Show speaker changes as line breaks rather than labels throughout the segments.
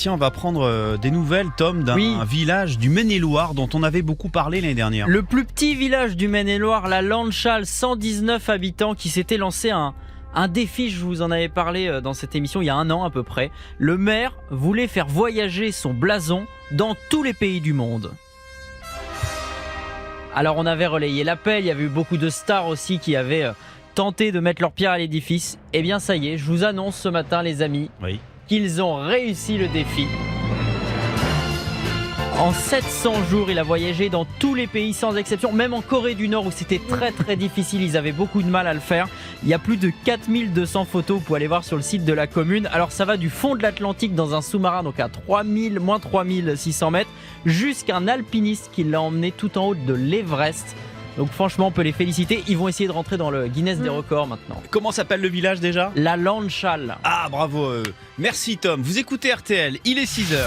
Tiens, on va prendre des nouvelles, Tom, d'un village du Maine-et-Loire dont on avait beaucoup parlé l'année dernière.
Le plus petit village du Maine-et-Loire, la Landchal, 119 habitants, qui s'était lancé un défi. Je vous en avais parlé dans cette émission il y a un an à peu près. Le maire voulait faire voyager son blason dans tous les pays du monde. Alors on avait relayé l'appel, il y avait eu beaucoup de stars aussi qui avaient tenté de mettre leur pierre à l'édifice. Eh bien ça y est, je vous annonce ce matin les amis, qu'ils ont réussi le défi. En 700 jours, il a voyagé dans tous les pays sans exception, même en Corée du Nord où c'était très très difficile, ils avaient beaucoup de mal à le faire. Il y a plus de 4200 photos, vous pouvez aller voir sur le site de la commune. Alors ça va du fond de l'Atlantique dans un sous-marin, donc à moins 3600 mètres, jusqu'à un alpiniste qui l'a emmené tout en haut de l'Everest. Donc franchement, on peut les féliciter. Ils vont essayer de rentrer dans le Guinness des records maintenant.
Comment s'appelle le village déjà ?
La Landchal.
Ah, bravo. Merci Tom. Vous écoutez RTL, il est 6h.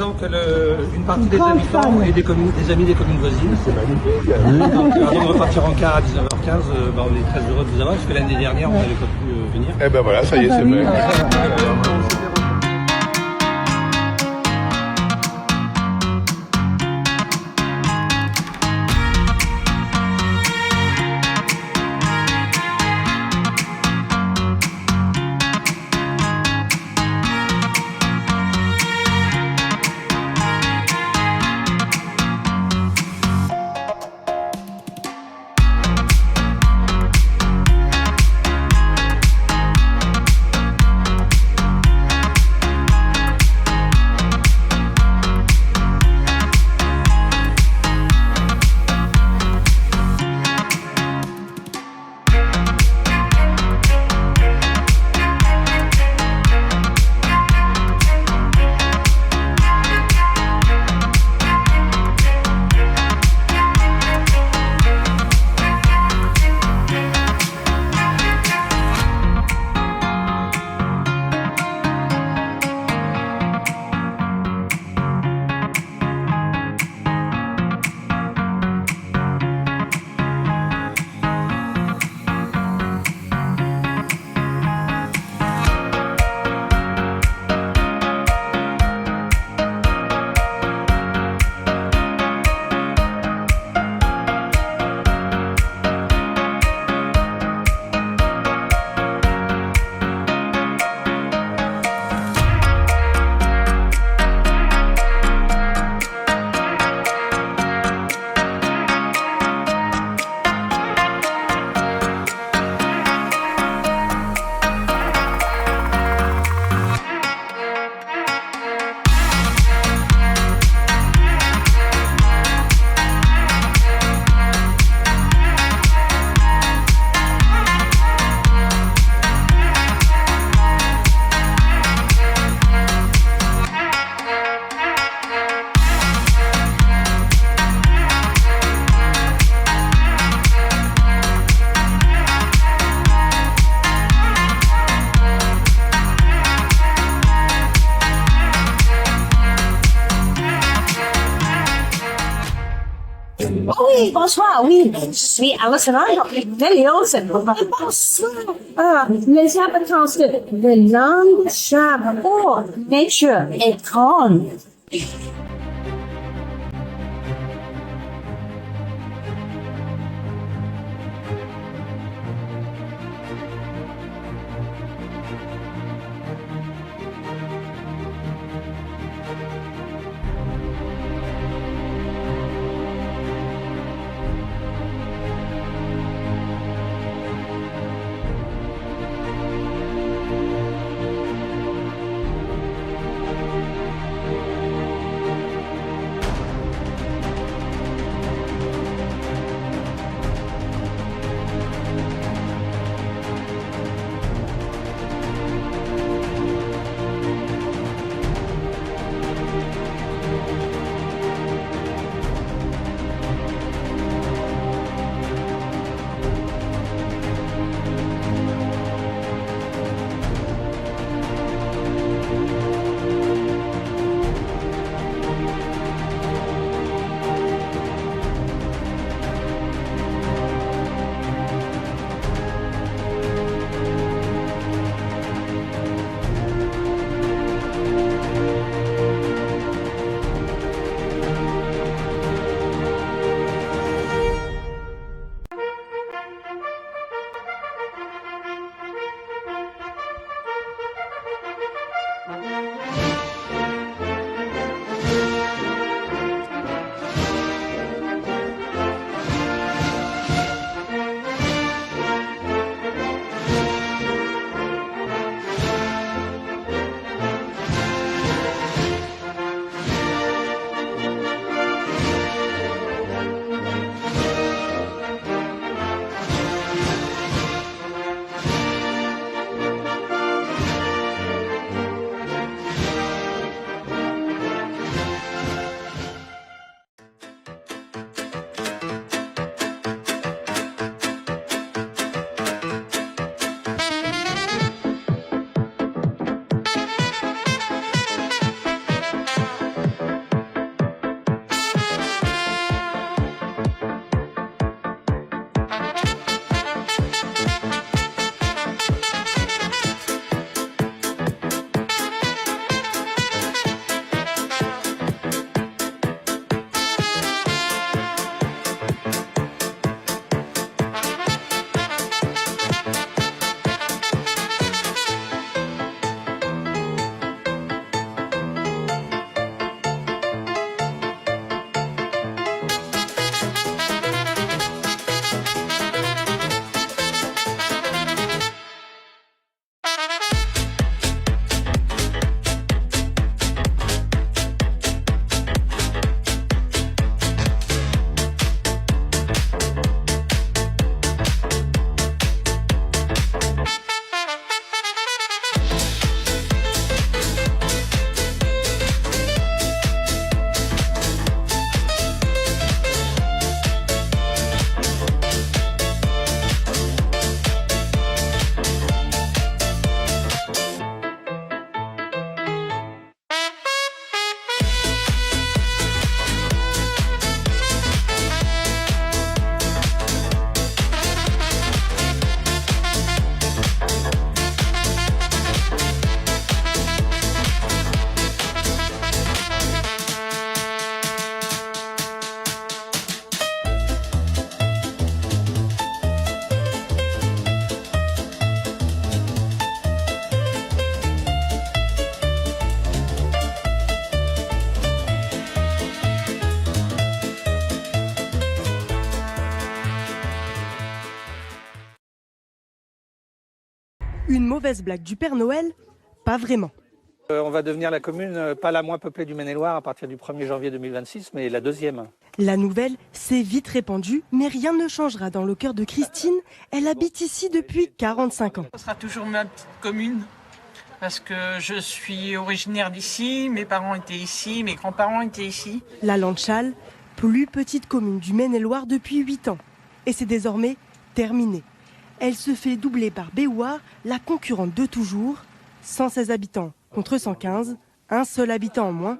représente une partie des habitants et des amis des communes voisines. C'est magnifique. Donc, avant de repartir en car à 19h15, on est très heureux de vous avoir, parce que l'année dernière, on n'avait pas pu venir.
Eh ben voilà, ça y est, c'est vrai.
Oui, bonsoir, oui, je suis Alison Nelly-Olsen. Bonsoir. Les habitants de Landshab pour Nature et Grande.
Une mauvaise blague du Père Noël? Pas vraiment.
On va devenir la commune, pas la moins peuplée du Maine-et-Loire à partir du 1er janvier 2026, mais la deuxième.
La nouvelle s'est vite répandue, mais rien ne changera dans le cœur de Christine. Elle habite ici depuis 45 ans.
Ce sera toujours ma petite commune, parce que je suis originaire d'ici, mes parents étaient ici, mes grands-parents étaient ici.
La Landchal, plus petite commune du Maine-et-Loire depuis 8 ans. Et c'est désormais terminé. Elle se fait doubler par Béouard, la concurrente de toujours. 116 habitants contre 115, un seul habitant en moins.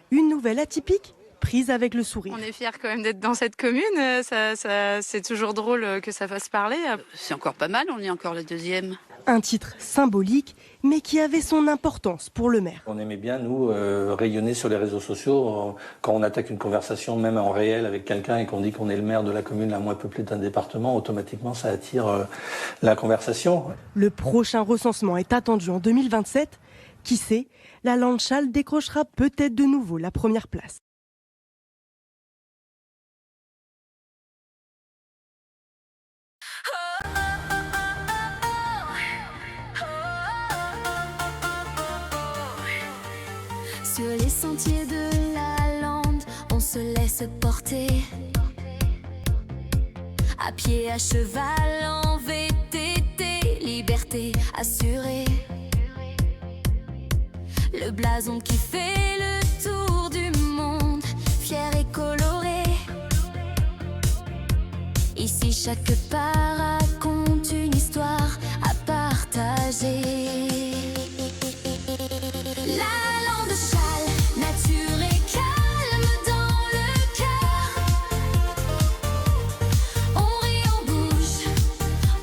Une nouvelle atypique, prise avec le sourire.
On est fiers quand même d'être dans cette commune, c'est toujours drôle que ça fasse parler.
C'est encore pas mal, on est encore la deuxième.
Un titre symbolique, mais qui avait son importance pour le maire.
On aimait bien, nous, rayonner sur les réseaux sociaux. Quand on attaque une conversation, même en réel, avec quelqu'un et qu'on dit qu'on est le maire de la commune la moins peuplée d'un département, automatiquement, ça attire la conversation.
Le prochain recensement est attendu en 2027. Qui sait, la Landchal décrochera peut-être de nouveau la première place.
Sur les sentiers de la lande, on se laisse porter. À pied, à cheval, en VTT, liberté assurée. Le blason qui fait le tour du monde, fier et coloré. Ici, chaque pas raconte une histoire à partager. La Landchal, nature et calme dans le cœur. On rit, on bouge,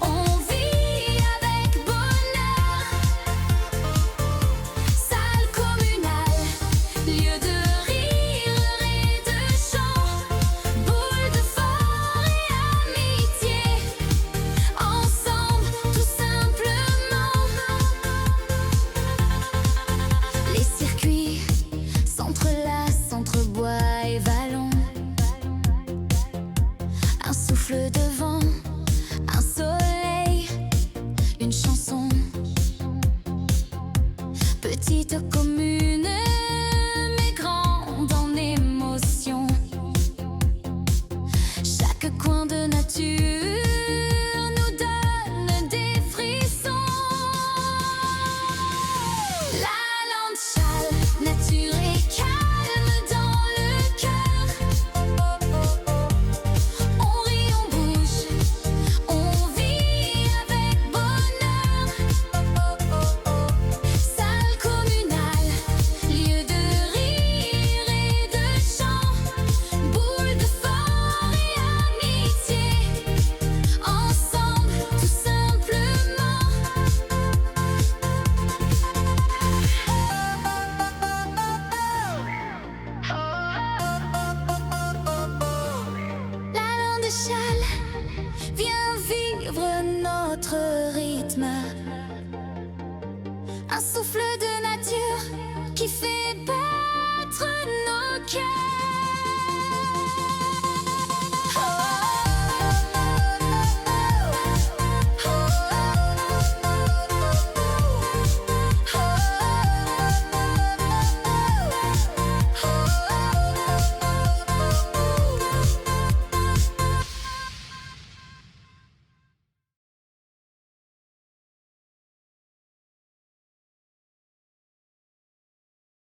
on vit avec bonheur. Salle communale, lieu de rire et de chant. Boule de fort et amitié, ensemble tout simplement. Les circuits s'entrelacent entre bois et vallons. Un souffle de vent, un soleil, une chanson. Petite commune, mais grande en émotion. Chaque coin de nature nous donne des frissons. La Landchal, nature et calme dans le cœur. On rit, on bouge, on vit avec bonheur. Salle communale, lieu de rire et de chant. Boule de fort et amitié, ensemble tout simplement. La Landchal, viens vivre notre rythme. Un souffle de